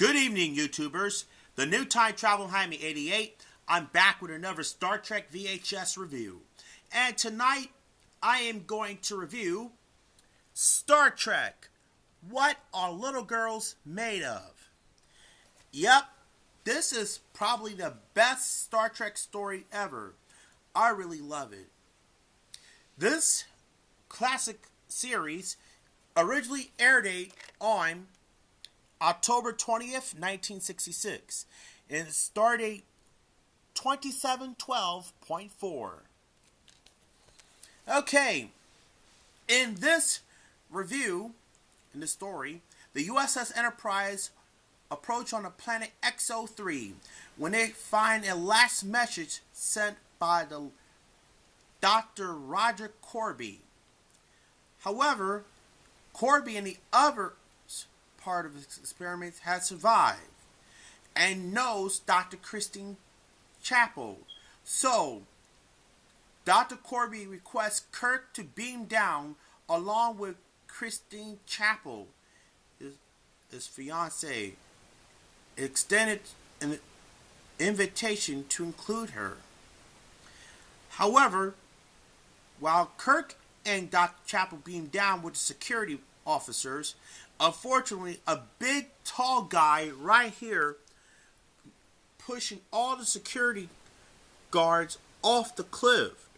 Good evening, YouTubers. The new Time Travel Jaime 88. I'm back with another Star Trek VHS review. And tonight, I am going to review Star Trek. What are little girls made of? Yep, this is probably the best Star Trek story ever. I really love it. This classic series originally aired on October 20th, 1966, and it started 2712.4. Okay, in this review, in this story, the USS Enterprise approach on the planet XO3 when they find a last message sent by the Dr. Roger Corby. However, Corby and the other part of his experiments has survived and knows Dr. Christine Chapel. So, Dr. Corby requests Kirk to beam down along with Christine Chapel, his fiancée, extended an invitation to include her. However, while Kirk and Dr. Chapel beam down with the security officers, unfortunately, a big, tall guy right here pushing all the security guards off the cliff.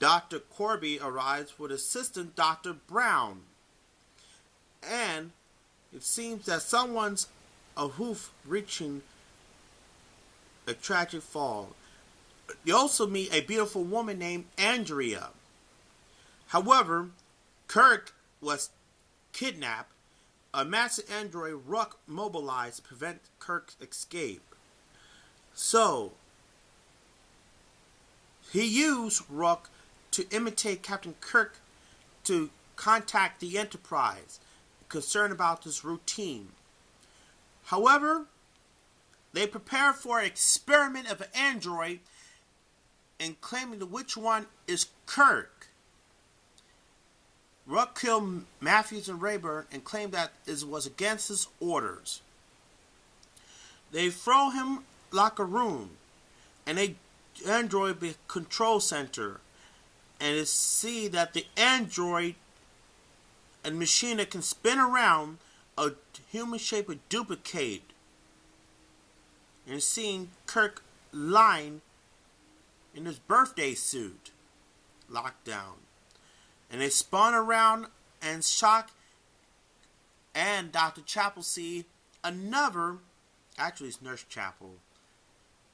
Dr. Corby arrives with assistant Dr. Brown, and it seems that someone's a hoof reaching a tragic fall. You also meet a beautiful woman named Andrea. However, Kirk was kidnapped. A massive android Rook mobilized to prevent Kirk's escape. So, he used Rook to imitate Captain Kirk to contact the Enterprise, concerned about this routine. However, they prepare for an experiment of an android and claiming which one is Kirk. Rook killed Matthews and Rayburn and claimed that it was against his orders. They throw him like a room, and they android the control center, and they see that the android and machine that can spin around a human-shaped duplicate, and seeing Kirk lying in his birthday suit, locked down. And they spun around and shock, and Dr. Chapel see another, actually it's Nurse Chapel,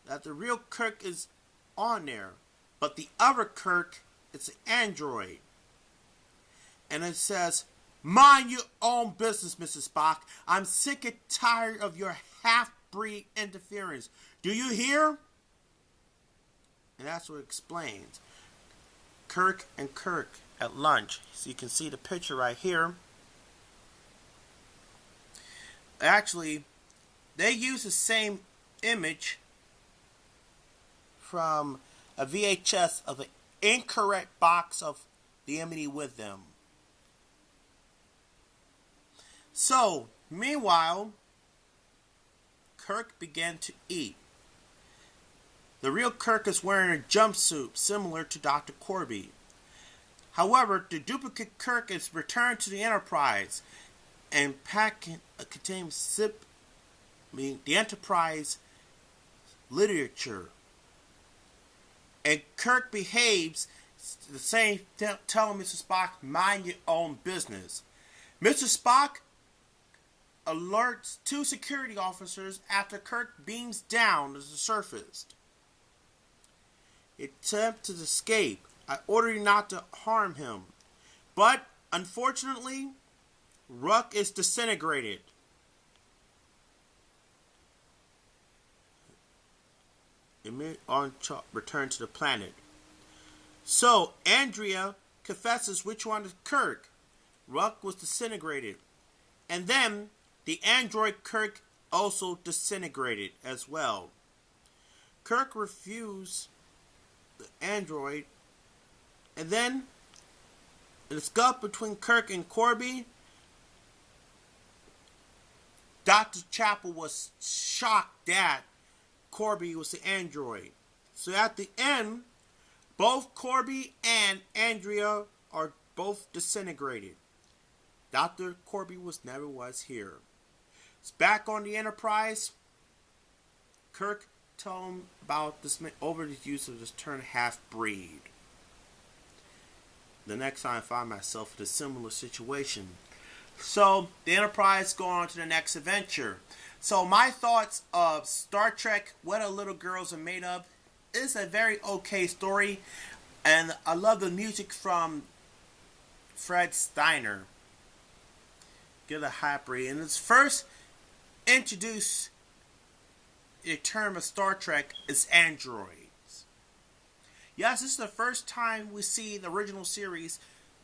that the real Kirk is on there, but the other Kirk, it's an android. And it says, "Mind your own business, Mrs. Spock. I'm sick and tired of your half-breed interference. Do you hear?" And that's what it explains. Kirk and Kirk at lunch. So you can see the picture right here. Actually, they use the same image from a VHS of an incorrect box of the M&E with them. So, meanwhile, Kirk began to eat. The real Kirk is wearing a jumpsuit similar to Dr. Corby. However, the duplicate Kirk is returned to the Enterprise and contains the Enterprise literature. And Kirk behaves the same, telling Mr. Spock, "Mind your own business." Mr. Spock alerts two security officers after Kirk beams down to the surface. He attempts to escape. I order you not to harm him. But, unfortunately, Rook is disintegrated. Return to the planet. So, Andrea confesses which one is Kirk. Rook was disintegrated. And then, the android Kirk also disintegrated as well. Kirk refused the android, and then in the scuffle between Kirk and Corby, Dr. Chapel was shocked that Corby was the android. So at the end, both Corby and Andrea are both disintegrated. Dr. Corby never was here. It's back on the Enterprise. Kirk told him about this over the use of this term half-breed. The next time I find myself in a similar situation. So, the Enterprise go on to the next adventure. So, my thoughts of Star Trek, What Our Little Girls Are Made Of, is a very okay story. And I love the music from Fred Steiner. Get a hybrid. And it's first introduced the term of Star Trek is androids. Yes, this is the first time we see the original series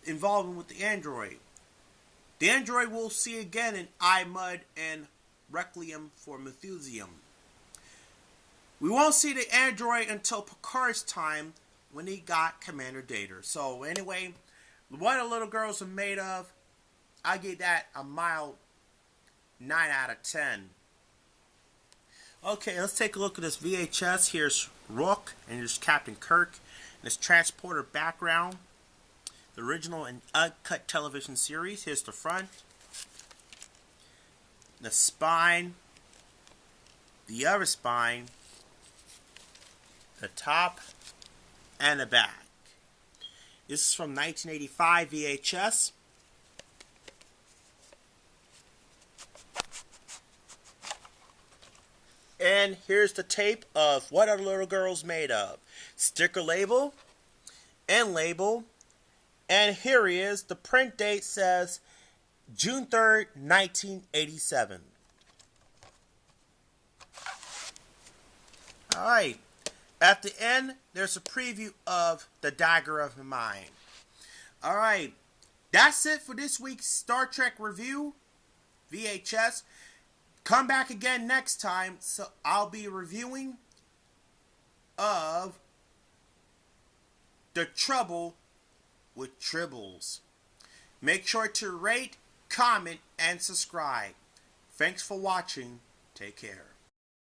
involving with the android. The android we'll see again in I, Mud, and Requiem for Methuselah. We won't see the android until Picard's time when he got Commander Data. So anyway, What Our Little Girls Are Made Of, I give that a mild 9 out of 10. Okay, let's take a look at this VHS. Here's Rook, and here's Captain Kirk, and this transporter background. The original and uncut television series. Here's the front, the spine, the other spine, the top, and the back. This is from 1985 VHS. And here's the tape of What Are Little Girls Made Of. Sticker label and label. And here he is. The print date says June 3rd, 1987. Alright. At the end, there's a preview of The Dagger of the Mind. Alright. That's it for this week's Star Trek review. VHS. Come back again next time. So I'll be reviewing of The Trouble with Tribbles. Make sure to rate, comment, and subscribe. Thanks for watching. Take care.